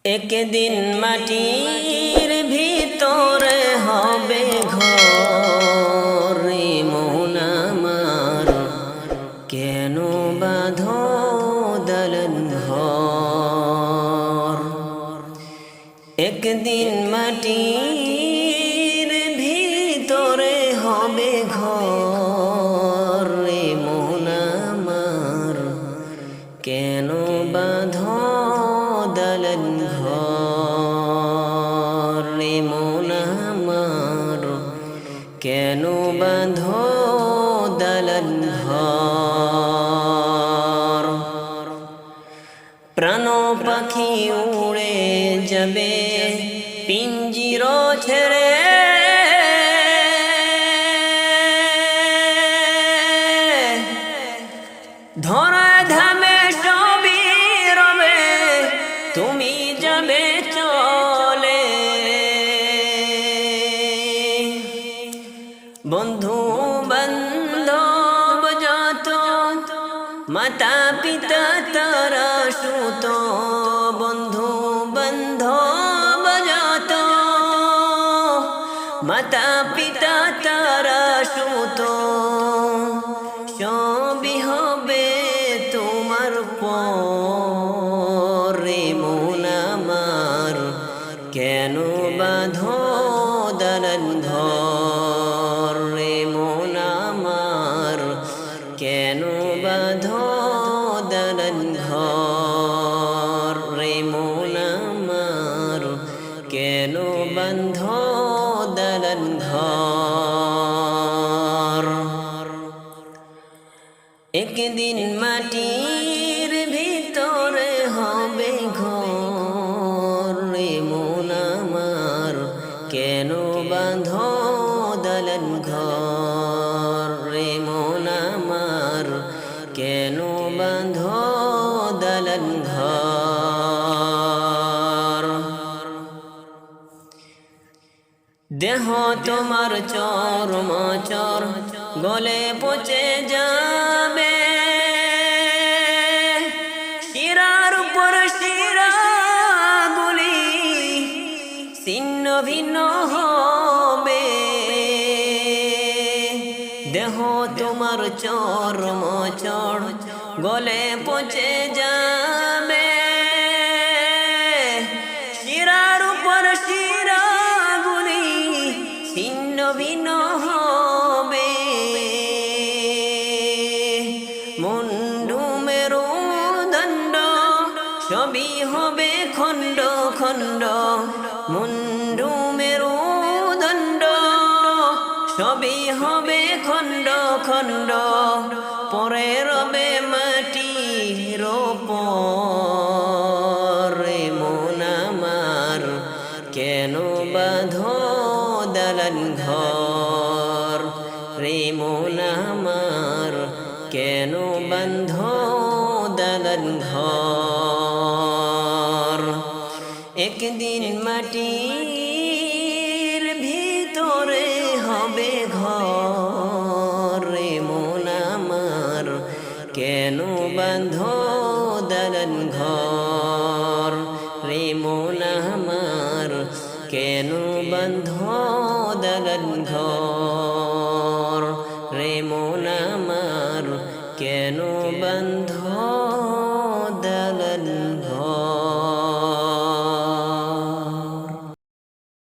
একদিন মাটির ভিতরে হবে ঘর রে মন আমার, কেন বাঁধো দালান ঘর। একদিন মাটির ভিতরে হবে ঘর রে মন আমার, কেন বাঁধো দালান ঘর রে মন আমার, কেন বাঁধো দালান ঘর। প্রাণ পাখি উড়ে যাবে পিঞ্জির ছেড়ে, ধরা ধামে সবই রবে, তুমি যাবে চলে। বন্ধু বান্ধব যত, মাতা পিতা তারা সুত, বন্ধু বান্ধব যত, মাতা পিতা তারা সুত, সবই হবে তোমার পর রে মন আমার, কেন বাঁধো দালান ঘর রে মন আমার, কেন বাঁধো দালান ঘর রে মন আমার, কেন বাঁধো দালান ঘর। একদিন মাটির ভিতরে হবে ঘর রে মন আমার, কেন বাঁধো দালান ঘর রে মন আমার, কেন বাঁধো দালান ঘর। দেহ তোমার চর্মচর গলে পচে যাবে, শিরার উপর শিরাগুলি ছিন্ন ভিন্ন হবে। দেহ তোমার চর্মচর গলে পচে যাবে, শিরার উপর শিরাগুলি ছিন্ন ভিন্ন হবে। মুন্ডু মেরুদণ্ড সবই হবে খণ্ড খণ্ড, মুন্ডু মেরুদণ্ড সবই হবে খণ্ড খণ্ড, পরে রবে মাটির উপর রে মন আমার, কেন বাঁধো দালান ঘর রে মন আমার, কেন বাঁধো দালান ঘর। একদিন মাটির ভিতরে হবে ঘর রে মন আমার, কেন বাঁধো দালান ঘর রে মন আমার, কেন বাঁধো দালান ঘর।